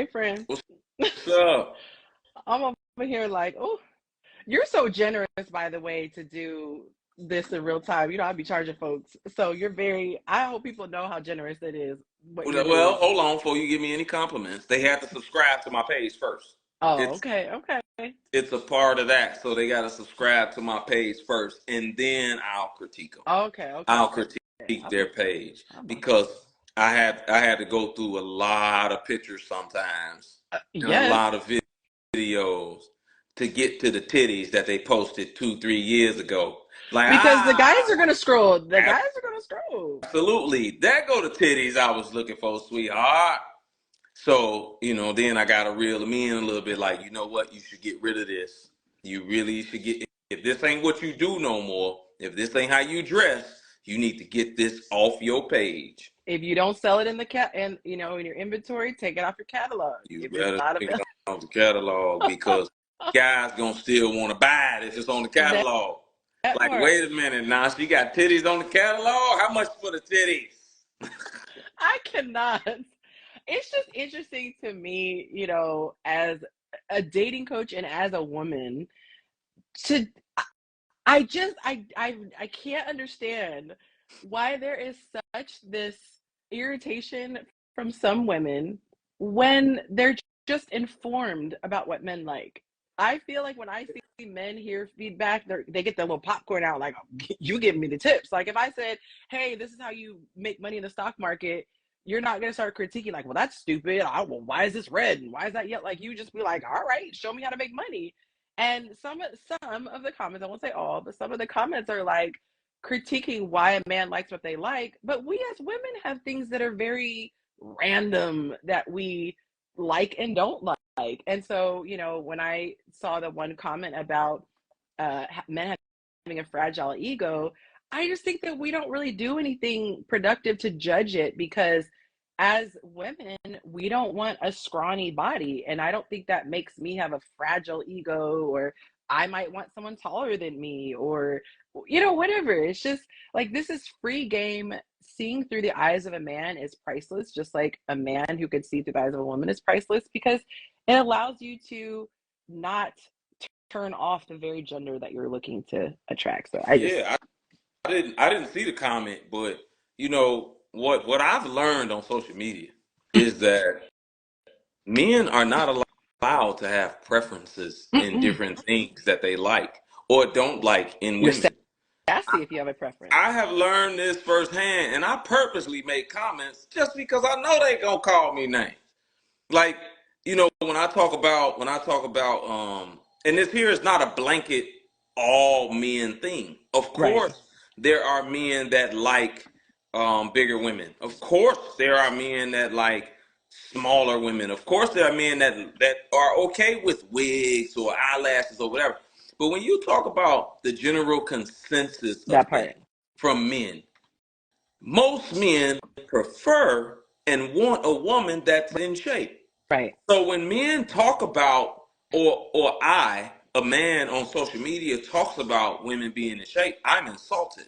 friend. What's up? I'm over here like, oh, you're so generous, by the way, to do this in real time. You know, I'll be charging folks. So you're very, I hope people know how generous it is, what you're Well, doing. hold on before you give me any compliments. They have to subscribe to my page first. Oh, It's okay, okay. it's a part of that, so they got to subscribe to my page first, and then I'll critique them. Okay, okay, I'll okay. critique I'm, their page I'm on it. because I had to go through a lot of pictures sometimes and a Yes, lot of videos to get to the titties that they posted 2 3 years ago. Like because the guys are gonna scroll. The ab- guys are gonna scroll. absolutely, there go the titties I was looking for, sweetheart. So, then I got to reel them in a little bit like, you know what? You should get rid of this. You really should if this ain't what you do no more, if this ain't how you dress, you need to get this off your page. If you don't sell it in the cat and in your inventory, take it off your catalog. You If it's better not take it available, off the catalog because guys gonna still want to buy it if it's on the that, catalog. that Like, part. wait a minute now, she got titties on the catalog? How much for the titties? I cannot. It's just interesting to me, as a dating coach and as a woman, to I can't understand why there is such this irritation from some women when they're just informed about what men like. I feel like when I see men hear feedback, they get their little popcorn out, like, you giving me the tips. Like if I said, hey, this is how you make money in the stock market, you're not gonna start critiquing like, well, that's stupid. Well, why is this red and why is that yet? Like you just be like, all right, show me how to make money. And some of the comments, I won't say all, but some of the comments are like critiquing why a man likes what they like. But we as women have things that are very random that we like and don't like. And so, when I saw the one comment about men having a fragile ego, I just think that we don't really do anything productive to judge it because as women, we don't want a scrawny body. And I don't think that makes me have a fragile ego, or I might want someone taller than me, or, whatever. It's just like this is free game. Seeing through the eyes of a man is priceless, just like a man who could see through the eyes of a woman is priceless because it allows you to not turn off the very gender that you're looking to attract. So I just, Yeah, I didn't see the comment, but what I've learned on social media is that men are not allowed to have preferences in mm-mm. different things that they like or don't like in You're women. sassy if you have a preference. I have learned this firsthand, and I purposely make comments just because I know they gonna call me names. Like, when I talk about and this here is not a blanket all men thing. Of Right. course there are men that like bigger women. Of course there are men that like smaller women. Of course there are men that are okay with wigs or eyelashes or whatever. But when you talk about the general consensus of That things part. from men, most men prefer and want a woman that's in shape. Right. So when men talk about, or a man on social media talks about women being in shape, I'm insulted.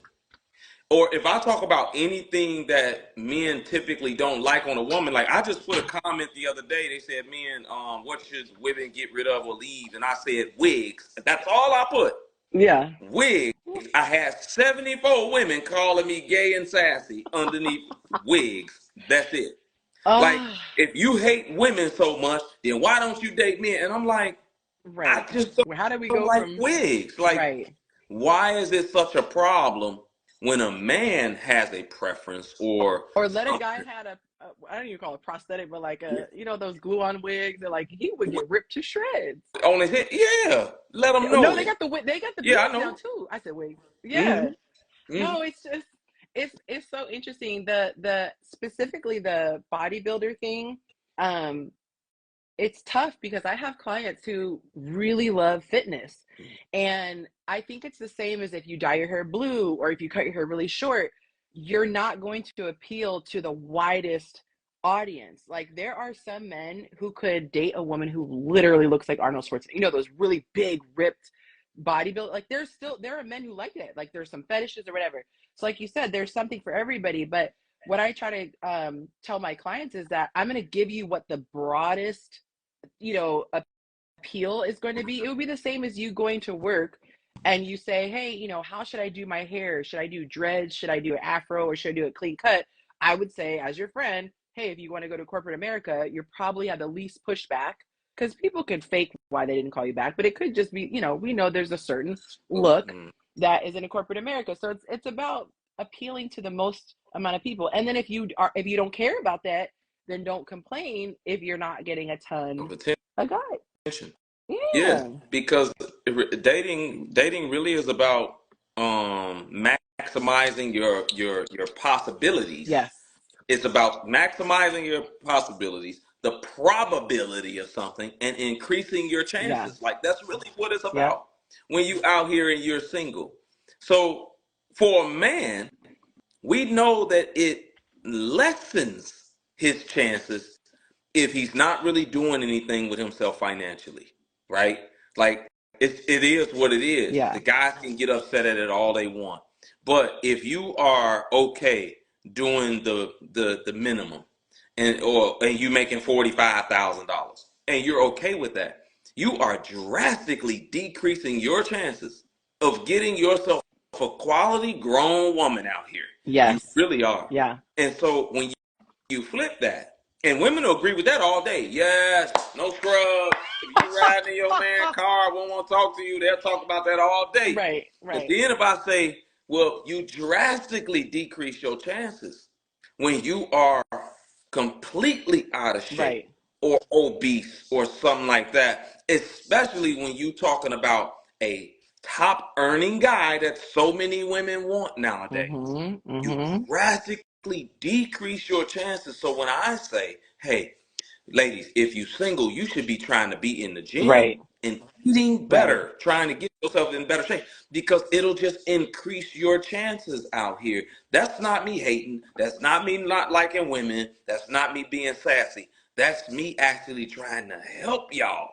Or if I talk about anything that men typically don't like on a woman, like I just put a comment the other day. They said, "Men, what should women get rid of or leave?" And I said, "Wigs." That's all I put. Yeah. Wigs. I had 74 women calling me gay and sassy underneath wigs. That's it. Like, Oh, if you hate women so much, then why don't you date men? And I'm like, I right. just Well, how do we don't go like from wigs. Like, right? why is it such a problem when a man has a preference or Or let a guy something? had I don't even call it prosthetic, but like those glue-on wigs. They're like he would get ripped to shreds. On his head? Yeah, let them No, know they it. got the Yeah, I beads now know. too. I said wigs. Yeah. Hmm. Hmm. No, it's just it's so interesting. The specifically the bodybuilder thing. Um, it's tough because I have clients who really love fitness. And I think it's the same as if you dye your hair blue or if you cut your hair really short, you're not going to appeal to the widest audience. Like there are some men who could date a woman who literally looks like Arnold Schwarzenegger. Those really big, ripped bodybuild. Like there are men who like that. Like there's some fetishes or whatever. So like you said, there's something for everybody. But what I try to tell my clients is that I'm going to give you what the broadest, you know, appeal is going to be. It would be the same as you going to work and you say, hey, you know, how should I do my hair? Should I do dreads? Should I do an afro, or should I do a clean cut? I would say, as your friend, hey, if you want to go to corporate America, you're probably have the least pushback, because people can fake why they didn't call you back, but it could just be, you know, we know there's a certain look Mm. that is in a corporate America. So it's about appealing to the most amount of people. And then if you don't care about that, then don't complain if you're not getting a ton Of of guys. attention. Yeah, Yeah. because dating really is about maximizing your possibilities. Yes. It's about maximizing your possibilities, the probability of something, and increasing your Yeah. chances. Like that's really what it's Yep. about when you out here and you're single. So for a man, we know that it lessens his chances if he's not really doing anything with himself financially, right? Like it is what it is. The Yeah. guys can get upset at it all they want, but if you are okay doing the minimum, and you making $45,000, and you're okay with that, you are drastically decreasing your chances of getting yourself a quality grown woman out here. You Yes. really are. Yeah. And so when you flip that, and women will agree with that all day. Yes, no scrubs. If you riding in your man car, won't want to talk to you, they'll talk about that all day. Right. But Right. then if I say, well, you drastically decrease your chances when you are completely out of shape Right. or obese or something like that, especially when you talking about a top earning guy that so many women want nowadays. Mhm. You Mhm. drastically decrease your chances. So when I say, hey, ladies, if you single, you should be trying to be in the gym Right. and eating Right. better, trying to get yourself in better shape, because it'll just increase your chances out here. That's not me hating. That's not me not liking women. That's not me being sassy. That's me actually trying to help y'all.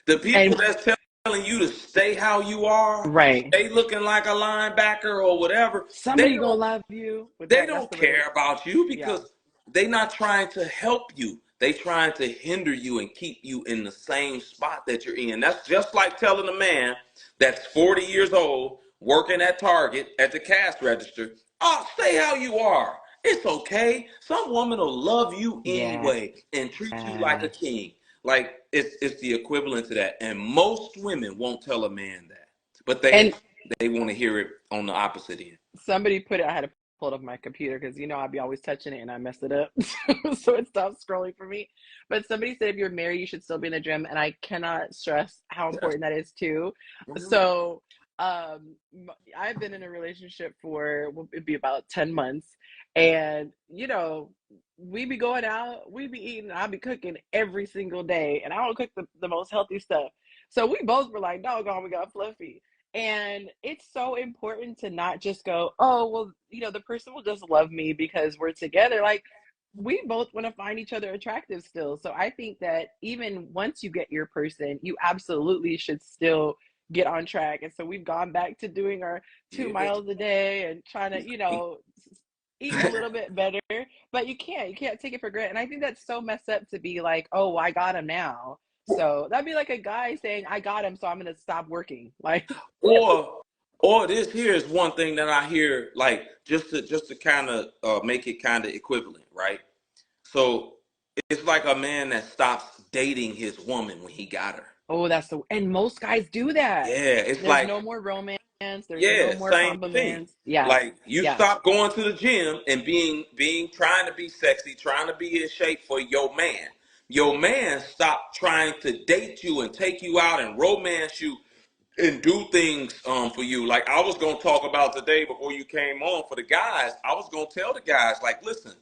The people And that's telling you to stay how you are, right. stay looking like a linebacker or whatever, they Somebody gonna don't love you with they that. That's don't the way. care about you Yeah. because they not trying to help you. They trying to hinder you and keep you in the same spot that you're in. That's just like telling a man that's 40 years old working at Target at the cash register, oh, stay how you are. It's okay. Some woman will love you Yeah. anyway and treat you like a king. Like it's the equivalent to that. And most women won't tell a man that. But And they want to hear it on the opposite end. somebody put it, I had to pull it up my computer because you know I'd be always touching it and I mess it up. So it stops scrolling for me. But somebody said if you're married, you should still be in the gym. And I cannot stress how That's important that is too. mhm. So I've been in a relationship for, well, it'd be about 10 months. And, you know, we be going out, we be eating, I'll be cooking every single day. And I don't cook the most healthy stuff. So we both were like, doggone, we got fluffy. And it's so important to not just go, oh, well, you know, the person will just love me because we're together. Like, we both want to find each other attractive still. So I think that even once you get your person, you absolutely should still get on track. And so we've gone back to doing our two Yeah. miles a day and trying to, you know, eating a little bit better. But you can't take it for granted. And I think that's so messed up to be like, oh, I got him now. So that'd be like a guy saying, I got him, so I'm gonna stop working. Like, Or this here is one thing that I hear, like just to kind of make it kind of equivalent, right? So it's like a man that stops dating his woman when he got her. oh, that's the, and most guys do that. Yeah, it's There's like no more romance, there's no yeah, more same thing. compliments. Yeah, Like you yeah, stop going to the gym and being trying to be sexy, trying to be in shape for your man. Your man stop trying to date you and take you out and romance you and do things for you. Like I was gonna talk about today before you came on for the guys. I was gonna tell the guys, like, listen,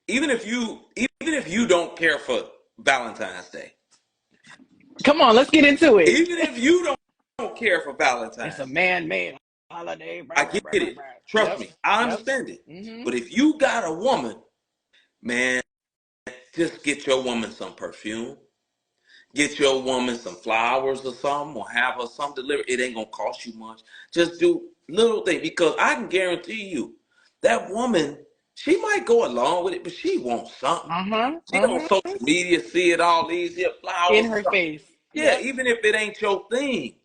even if you don't care for Valentine's Day, come on, let's get into it. even if you don't care for It's a Valentine's, man-made holiday. Blah, I blah, get blah, blah, it. blah. Trust Yep, me, I yep. understand it. Mm-hmm. But if you got a woman, man, just get your woman some perfume. Get your woman some flowers or something, or have her some delivered. It ain't gonna cost you much. Just do little things because I can guarantee you that woman, she might go along with it, but she wants something. Uh-huh. She on Uh-huh. social media, see it all these here In flowers and her stuff. face. Yeah, Yep. even if it ain't your thing,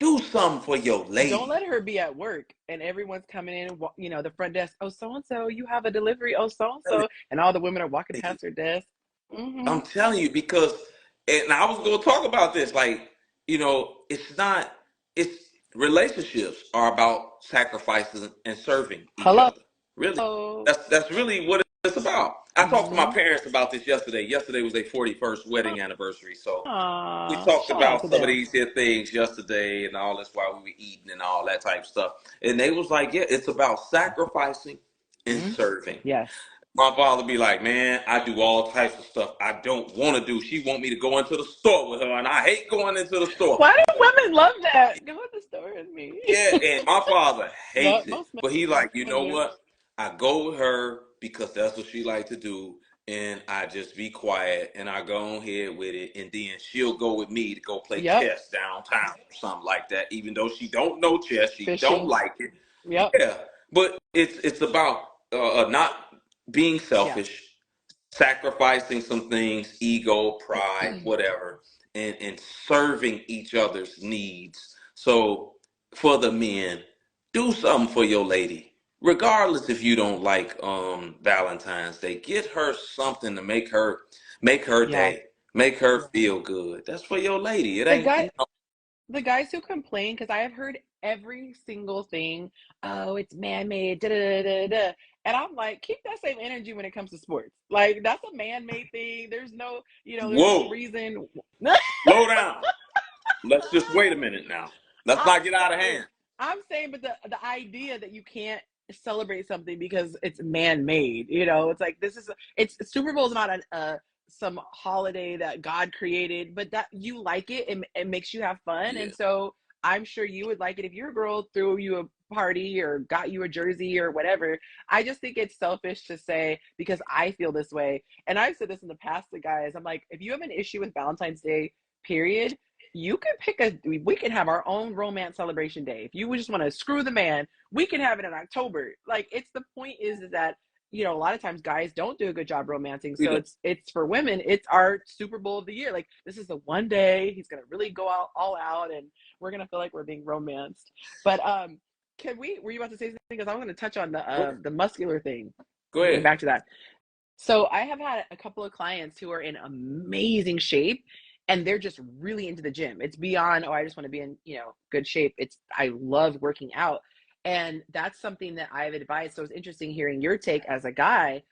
do something for your Don't let lady. her be at work and everyone's coming in, the front desk. Oh, so and so, you have a delivery. Oh, so and so, and all the women are walking past her desk. Mm-hmm. I'm telling you because, and I was going to talk about this. Like, it's not. It's relationships are about sacrificing and serving each Hello. other. Really, that's really what it's about. I talked to my Mm-hmm. parents about this yesterday. Yesterday was their 41st wedding anniversary, so we Aw, talked shout out about to some of them. these here things yesterday and all this while we were eating and all that type of stuff. And they was like, yeah, it's about sacrificing and Mm-hmm. serving. Yes. My father be like, man, I do all types of stuff I don't want to do. She want me to go into the store with her, and I hate going into the store. Why do women love that? Go to the store with me. Yeah, and my father Yep, hates it, most but he like, you men know do. what? I go with her because that's what she like to do, and I just be quiet and I go on ahead with it, and then she'll go with me to go play Yep. chess downtown or something like that. Even though she don't know chess, she don't Fishing. like it. Yep. Yeah, but it's about not being Yeah. selfish, sacrificing some things, ego, pride, whatever, and serving each other's needs. So for the men, do something for your lady. Regardless if you don't like Valentine's Day, get her something to make her Yeah. day, make her feel good. That's for your lady. It The ain't guy the guys who complain, because I have heard every single thing, oh, it's man-made, da da da da. And I'm like, keep that same energy when it comes to sports. Like that's a man-made thing. There's no whoa, reason. slow down. Let's just wait a minute now. Let's I'm not get out of saying, hand. but the idea that you can't celebrate something because it's man-made, it's like it's Super Bowl is not some holiday that God created, but that you like it and it makes you have fun, Yeah, and so I'm sure you would like it if your girl threw you a party or got you a jersey or whatever. I just think it's selfish to say because I feel this way, and I've said this in the past to guys. I'm like, if you have an issue with Valentine's Day, period, you can we can have our own romance celebration day. If you just want to screw the man, we can have it in October. Like it's the point is that a lot of times guys don't do a good job romancing. we So don't. it's for women, it's our Super Bowl of the year. Like this is the one day he's gonna really go out all out and we're gonna feel like we're being romanced. But can we were you about to say something? Because I'm gonna touch on the muscular thing. Go Getting ahead. back to that. So I have had a couple of clients who are in amazing shape and they're just really into the gym. It's beyond, oh, I just want to be in, good shape. I love working out. And that's something that I've advised. So it's interesting hearing your take as a guy,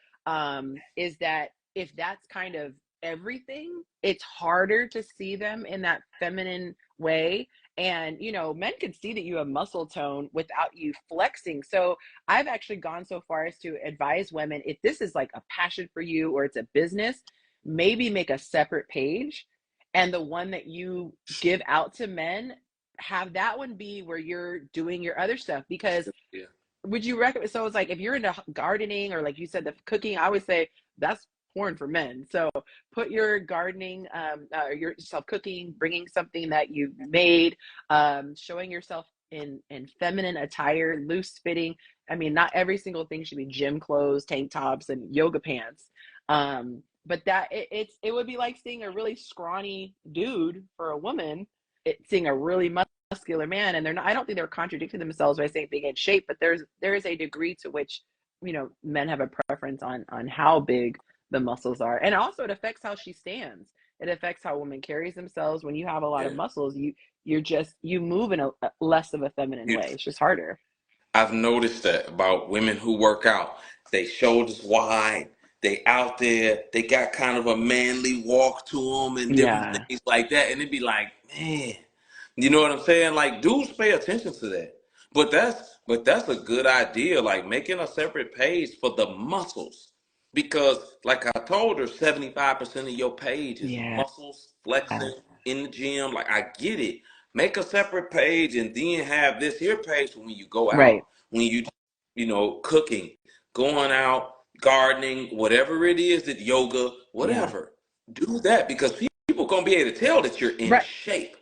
is that if that's kind of everything, it's harder to see them in that feminine way. And, men can see that you have muscle tone without you flexing. So I've actually gone so far as to advise women, if this is like a passion for you or it's a business, maybe make a separate page, and the one that you give out to men, have that one be where you're doing your other stuff. Because Yeah. would you recommend, so it's like if you're into gardening or like you said the cooking, I would say that's porn for men. So put your gardening, yourself cooking, bringing something that you made, showing yourself in feminine attire, loose fitting. I mean, not every single thing should be gym clothes, tank tops, and yoga pants. But that it would be like seeing a really scrawny dude for a woman, seeing a really muscular man, and they're not, I don't think they're contradicting themselves by saying being in shape, but there is a degree to which men have a preference on how big the muscles are, and also it affects how she stands. It affects how a woman carries themselves. When you have a lot of Yeah. muscles, you move in a less of a feminine You way. It's just harder. I've noticed that about women who work out. They shoulders wide. They out there. They got kind of a manly walk to them and different Yeah. things like that. And it'd be like, man, you know what I'm saying? Like dudes pay attention to that. But that's a good idea. Like making a separate page for the muscles. Because like I told her, 75% of your page is Yeah. muscles flexing in the gym. Like I get it. Make a separate page and then have this here page for when you go Right. out, when cooking, going out, gardening, whatever it is, that yoga, Yeah. whatever. Do that because people gonna be able to tell that you're in Right. shape.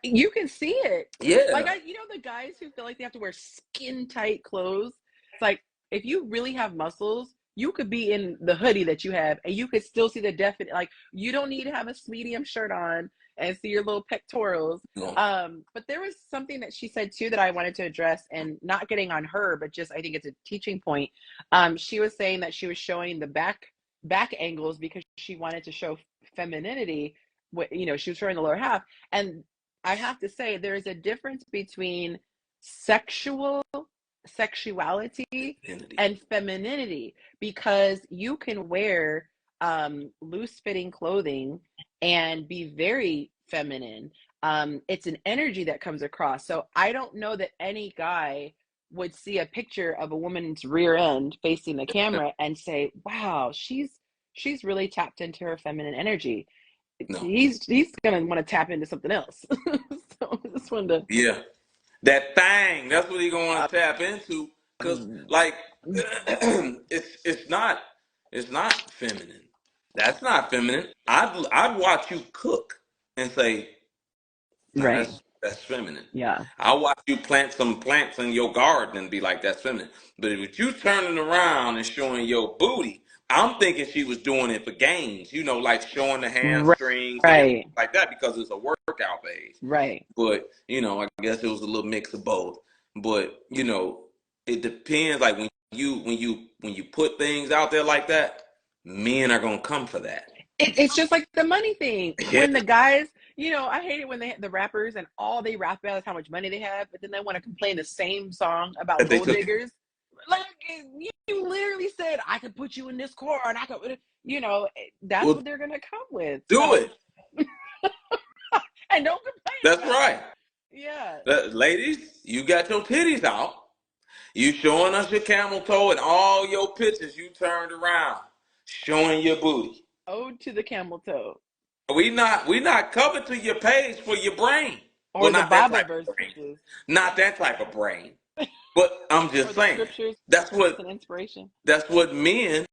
You can see it. Like Yeah. the guys who feel like they have to wear skin tight clothes. It's like if you really have muscles, you could be in the hoodie that you have and you could still see the definite, like, you don't need to have a medium shirt on and see your little pectorals. No. But there was something that she said too that I wanted to address, and not getting on her, but just I think it's a teaching point. She was saying that she was showing the back angles because she wanted to show femininity. She was showing the lower half, and I have to say there's a difference between sexuality Identity. and femininity, because you can wear loose fitting clothing and be very feminine. It's an energy that comes across. So I don't know that any guy would see a picture of a woman's rear end facing the camera and say, wow, she's really tapped into her feminine energy. No. He's gonna want to tap into something else. So I just wanted to Yeah. That thing. That's what he gonna uh, tap into. Cause like it's not feminine. That's not feminine. I'd watch you cook and say, nah, right. that's feminine. Yeah. I'll watch you plant some plants in your garden and be like, that's feminine. But if you turning around and showing your booty, I'm thinking she was doing it for gains, like showing the Right. hamstrings and everything Right. like that because it's a workout page. Right. But, I guess it was a little mix of both. But, it depends. Like when you put things out there like that, men are gonna come for that. It's just like the money thing. Yeah. When the guys, I hate it when the rappers and all they rap about is how much money they have, but then they want to complain the same song about That they gold took diggers. Like, you literally said, I could put you in this car and I could, that's well what they're gonna come with. do So, it. and don't complain That's about it. right. Yeah. Ladies, you got your titties out. You showing us your camel toe and all your pictures you turned around, showing your booty. Ode to the camel toe. We not coming to your page for your brain. Well, Or the not that Bible type of brain. verses. Not that type of brain. But I'm Or just the saying. scriptures That's what and inspiration. that's what men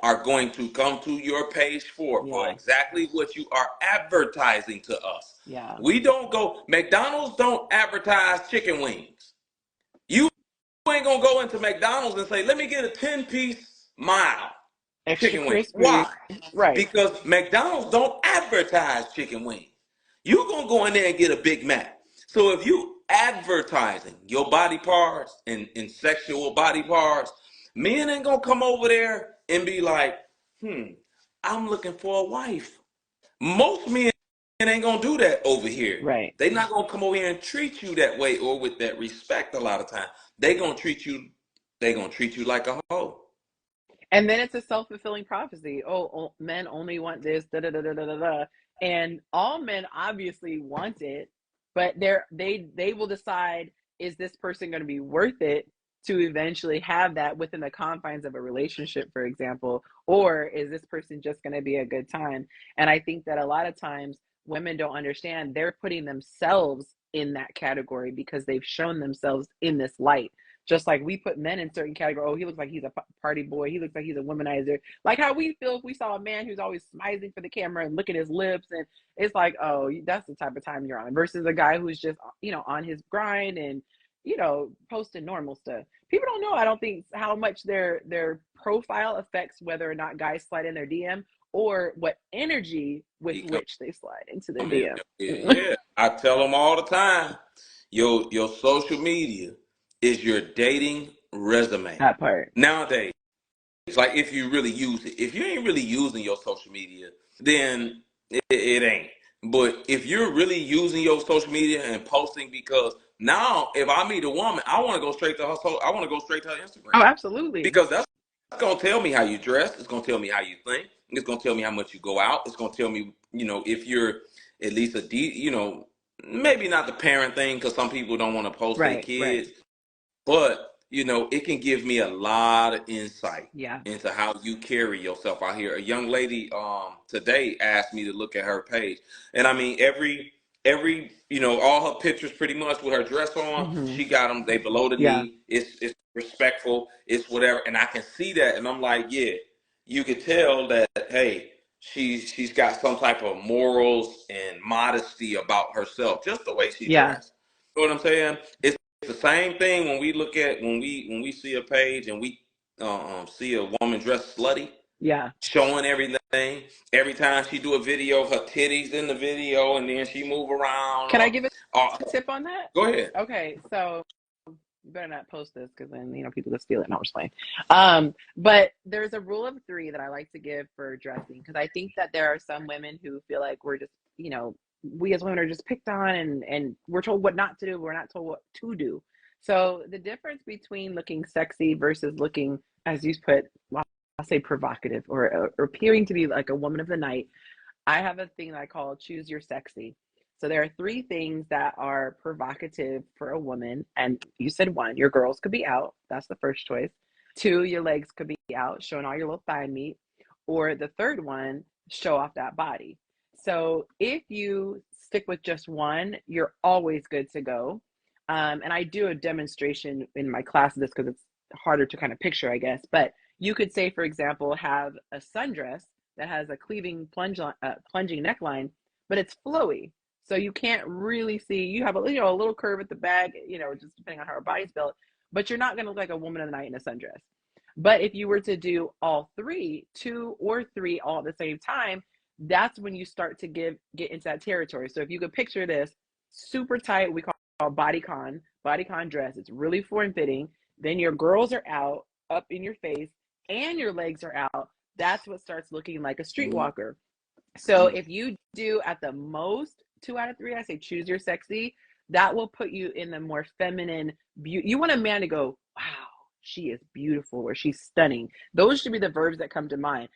are going to come to your page for Yeah. exactly what you are advertising to us. Yeah. We don't go McDonald's don't advertise chicken wings. You ain't gonna go into McDonald's and say, let me get a 10-piece mild Extra chicken wing. crispy. Why? Right. Because McDonald's don't advertise chicken wings. You gonna go in there and get a Big Mac. So if you advertising your body parts and sexual body parts, men ain't gonna come over there and be like, I'm looking for a wife. Most men ain't gonna do that over here. Right. They not gonna come over here and treat you that way or with that respect a lot of times. They gonna treat you like a hoe. And then it's a self-fulfilling prophecy. Oh, men only want this, da da da da da da da. And all men obviously want it, but they will decide, is this person going to be worth it to eventually have that within the confines of a relationship, for example, or is this person just going to be a good time? And I think that a lot of times women don't understand they're putting themselves in that category because they've shown themselves in this light. Just like we put men in certain category. Oh, he looks like he's a party boy. He looks like he's a womanizer. Like how we feel if we saw a man who's always smiling for the camera and licking his lips, and it's like, oh, that's the type of time you're on. Versus a guy who's just, on his grind and, posting normal stuff. People don't know, I don't think, how much their profile affects whether or not guys slide in their DM, or what energy with He come which they slide into their in. DM. Yeah. I tell them all the time, your social media is your dating resume. That part. Nowadays, it's like if you really use it. If you ain't really using your social media, then it ain't. But if you're really using your social media and posting, because now if I meet a woman, I want to go straight to her. I want to go straight to her Oh, Instagram absolutely. because that's gonna tell me how you dress. It's gonna tell me how you think. It's gonna tell me how much you go out. It's gonna tell me, if you're at least maybe not the parent thing because some people don't want to post their Right, right. kids, but it can give me a lot of insight Yeah. into how you carry yourself out here. A young lady today asked me to look at her page, and I mean every all her pictures pretty much with her dress on, Hmm. she got them. They below the Yeah. knee. It's respectful. It's whatever, and I can see that, and I'm like, yeah, you could tell that. Hey, she's got some type of morals and modesty about herself, just the way she Yeah. dressed. You know what I'm saying? It's the same thing when we look at when we see a page and we see a woman dressed slutty, Yeah. showing everything. Every time she do a video, her titties in the video, and then she move around. Can I give Or a tip on that? go ahead. Okay, so you better not post this because then people will steal it. No, we're just playing. But there's a rule of three that I like to give for dressing because I think that there are some women who feel like we're just we as women are just picked on and we're told what not to do. We're not told what to do. So the difference between looking sexy versus looking, as you put, well, I'll say provocative or appearing to be like a woman of the night. I have a thing that I call choose your sexy. So there are three things that are provocative for a woman. And you said one, your girls could be out. That's the first choice. Two, your legs could be out, showing all your little thigh meat. Or the third one, show off that body. So if you stick with just one, you're always good to go. And I do a demonstration in my class of this because it's harder to kind of picture, I guess. But you could say, for example, have a sundress that has a plunging neckline, but it's flowy. So you can't really see. You have a little curve at the back, just depending on how her body's built. But you're not going to look like a woman of the night in a sundress. But if you were to do all three, two or three, all at the same time, that's when you start to get into that territory. So if you could picture this, super tight, we call bodycon dress. It's really form fitting. Then your girls are out, up in your face, and your legs are out. That's what starts looking like a streetwalker. So if you do at the most 2 out of 3, I say choose your sexy. That will put you in the more feminine beauty. You want a man to go, wow, she is beautiful or she's stunning. Those should be the verbs that come to mind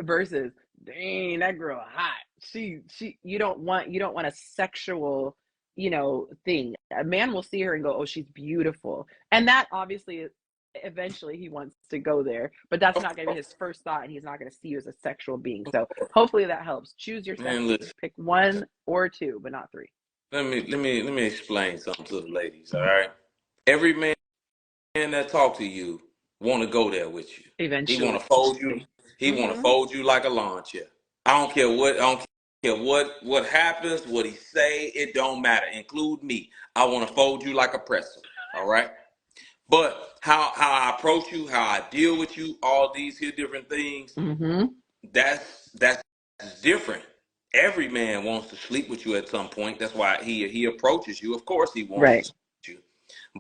versus, dang, that girl hot. She you don't want a sexual, thing. A man will see her and go, oh, she's beautiful. And that obviously eventually he wants to go there, but that's not going to be his first thought, and he's not going to see you as a sexual being. So hopefully that helps. Choose your Man, sexy. listen, Pick one or two, but not three. let me explain something to the ladies. All right, every man that talk to you want to go there with you. He want Eventually. to fold you. He want to Mm-hmm. fold you like a lawn chair. I don't care what. I don't care what happens. What he say. It don't matter. Include me. I want to fold you like a pretzel. All right. But how I approach you, how I deal with you, all these here different things. Mm-hmm. That's different. Every man wants to sleep with you at some point. That's why he approaches you. Of course, he wants to Right. sleep with you.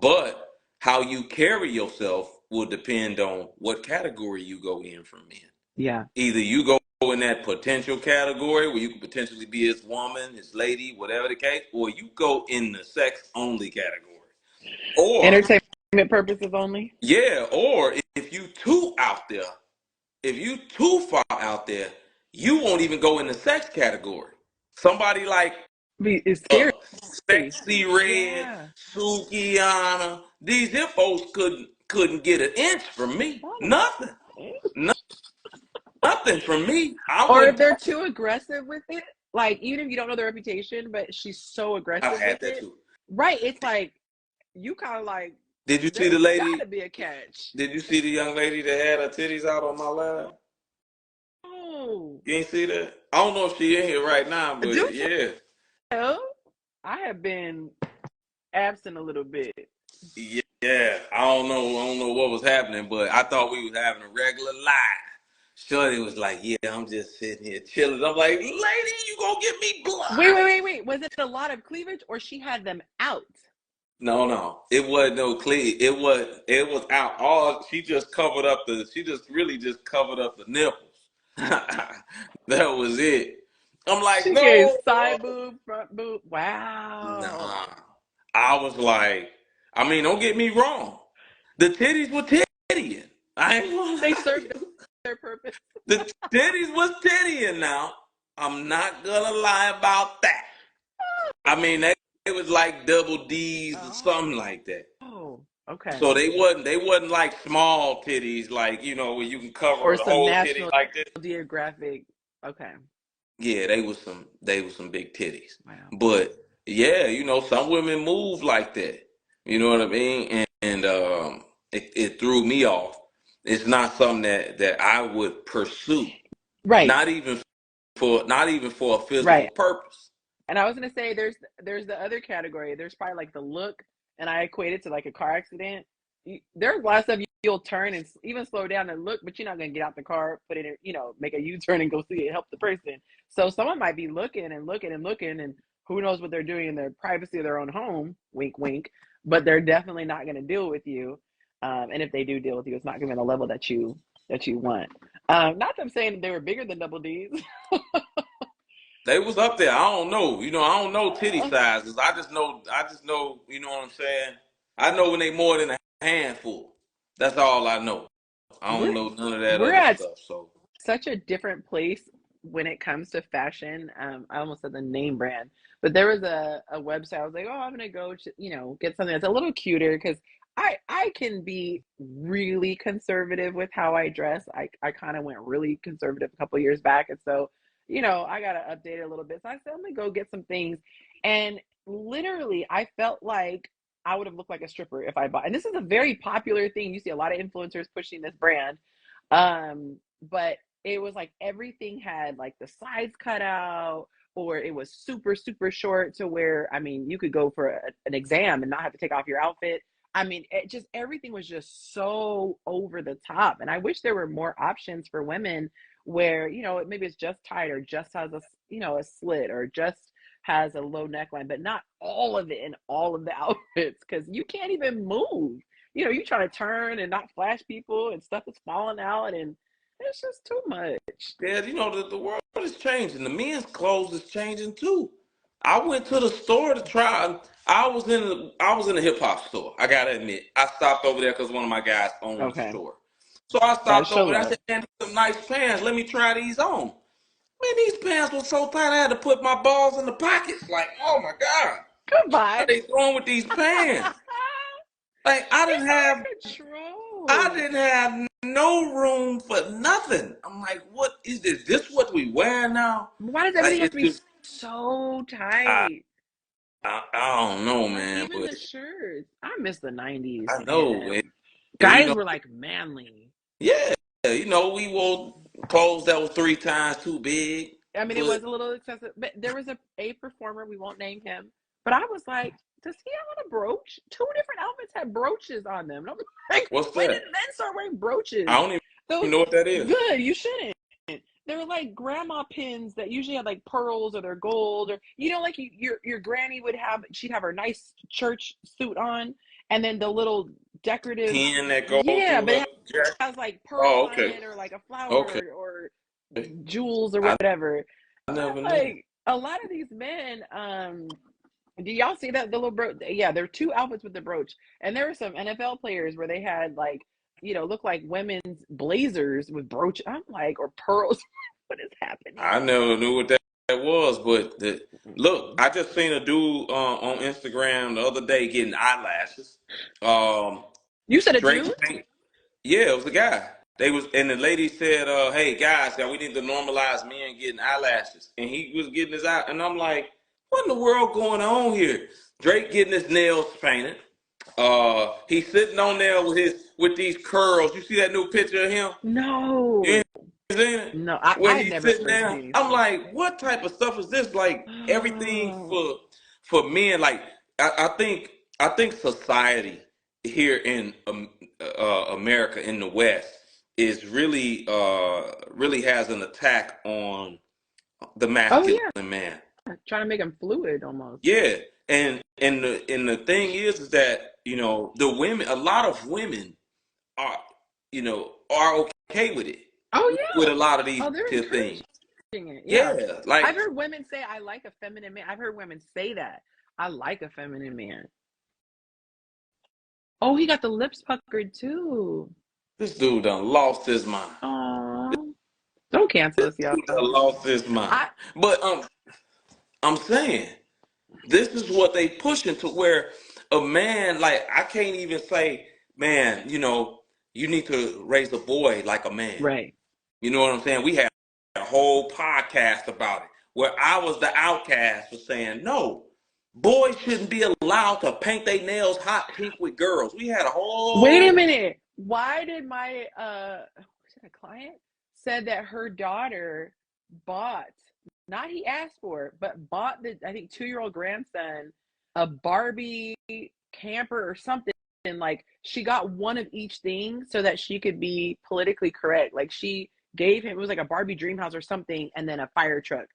But how you carry yourself will depend on what category you go in from men. Yeah. Either you go in that potential category where you could potentially be his woman, his lady, whatever the case, or you go in the sex only category. Or Entertainment purposes only. yeah, or if you too out there, if you too far out there, you won't even go in the sex category. Somebody like It's uh, scary. Sexy Red, Yeah. Sukiana, these hippos couldn't get an inch from me. Nothing. Nothing from me. I Or if wouldn't. they're too aggressive with it, like even if you don't know the reputation, but she's so I've aggressive had with that it, too. right? It's like you kind of like Did you see the there's got lady? to be a catch. Did you see the young lady that had her titties out on my live? Oh, You ain't see that? I don't know if she in here right now, do but yeah. tell. I have been absent a little bit. Yeah, I don't know what was happening, but I thought we was having a regular live. Shorty was like, "Yeah, I'm just sitting here chilling." I'm like, "Lady, you gonna get me Wait, wait, blocked?" wait, wait. Was it a lot of cleavage, or she had them out? No, no, it wasn't no clean. It was out. All she just covered up the. She just really just covered up the nipples. That was it. I'm like, She gave no, side boob, front boob. Wow. nah. I was like, I mean, don't get me wrong. The titties were tittying. I ain't gonna They lie. served their purpose. The titties was tittying now. I'm not gonna lie about that. I mean, they was like double D's or something like that. Oh, okay. So they wasn't like small titties, like where you can cover Or the some whole titty National like this. Geographic. Okay. Yeah, they was some big titties. Wow. But yeah, some women move like that. You know what I mean? And it threw me off. It's not something that I would pursue. Right. Not even for a physical Right. purpose. And I was gonna say there's the other category. There's probably like the look, and I equate it to like a car accident. There's a lot of stuff you'll turn and even slow down and look, but you're not going to get out the car, put it in, make a U-turn and go see it, help the person. So someone might be looking and looking and looking, and who knows what they're doing in their privacy of their own home, wink, wink, but they're definitely not going to deal with you. And if they do deal with you, it's not going to be on the level that you want. Not them saying they were bigger than double D's. They was up there. I don't know. I don't know titty sizes. I just know, you know what I'm saying? I know when they more than a handful. That's all I know. I don't we're know none of that we're other at stuff. So such a different place when it comes to fashion. I almost said the name brand, but there was a website. I was like, oh, I'm gonna go, get something that's a little cuter because I can be really conservative with how I dress. I kind of went really conservative a couple years back, and so I gotta update it a little bit. So I said I'm gonna go get some things, and literally I felt like I would have looked like a stripper if I bought. And this is a very popular thing. You see a lot of influencers pushing this brand. But it was like everything had like the sides cut out, or it was super, super short to where, I mean, you could go for an exam and not have to take off your outfit. I mean, everything was just so over the top. And I wish there were more options for women where, maybe it's just tight or just has a slit or just has a low neckline, but not all of it in all of the outfits because you can't even move. You try to turn and not flash people and stuff is falling out, and it's just too much. yeah, the world is changing. The men's clothes is changing too. I went to the store to try. I was in a hip hop store. I gotta admit, I stopped over there because one of my guys owned the Okay. store. So I Gotta stopped show over there. I love. said, "Man, these some nice pants. Let me try these on." Man, these pants were so tight I had to put my balls in the pockets. Like, oh my god, what are Goodbye. they doing with these pants? Like, It's out of I control. didn't have no room for nothing. I'm like, what is this? This what we wear now? Why does Like, everything have to it's be just, so I, tight? I don't know, Like man. even But the shirts. I miss the 90s, I know, man. you Guys know, were like manly. yeah, we wore clothes that was 3 times too big. I mean, it But was a little excessive, but there was a performer, we won't name him, but I was like, does he have on a brooch? Two different outfits had brooches on them. And I'm like, what's when did that? men start wearing I brooches? don't Those even know what that is. good, you shouldn't. They're like grandma pins that usually have like pearls or they're gold, or like your granny would have. She'd have her nice church suit on, and then the little decorative, Pin that go yeah, through but her it jacket. has like pearls Oh, on okay, it or like a flower okay. or jewels or I whatever. never I'm knew. like, a lot of these men, do y'all see that the little brooch? Yeah, there are two outfits with the brooch, and there were some NFL players where they had like, look like women's blazers with brooch. I'm like, or pearls. What is I happening? never knew what that was, but look, I just seen a dude on Instagram the other day getting eyelashes. Um, You said a Straight dude? paint. Yeah, it was a guy. And the lady said, "Hey guys, yeah, we need to normalize men getting eyelashes." And he was getting his eye, and I'm like, "What in the world going on here?" Drake getting his nails painted. He's sitting on there with these curls. You see that new picture of him? You No, ain't seen it? no, Where I had he's never sitting there. seen I'm this. like, what type of stuff is this? Like everything for men. Like I think society here in America in the West is really has an attack on the Oh masculine yeah, man. trying to make him fluid almost. Yeah, and the thing is that the women, a lot of women are are okay with it, Oh with yeah. a lot of these Oh, they're things. encouraging it. Yeah, Yeah, like I've heard women say, "I like a feminine man." I've heard women say that. I like a feminine man. Oh, he got the lips puckered too. this dude done lost his mind. Oh, don't cancel us, y'all. Dude done lost his mind. I But I'm saying this is what they pushing to where a man, like, I can't even say, man, you need to raise a boy like a man. right. You know what I'm saying? We had a whole podcast about it where I was the outcast for saying no. Boys shouldn't be allowed to paint their nails hot pink with girls. We had a Wait a whole minute. Why did my was it a client said that her daughter bought, not he asked for, but bought the I think 2-year-old grandson a Barbie camper or something like she got one of each thing so that she could be politically correct. Like she gave him, it was like a Barbie dream house or something, and then a fire truck.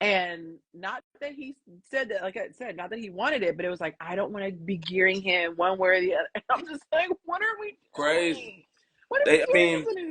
And not that he said that, like I said, not that he wanted it, but it was like, I don't want to be gearing him one way or the other. And I'm just like, what are we Crazy. doing? What are I we doing mean, as an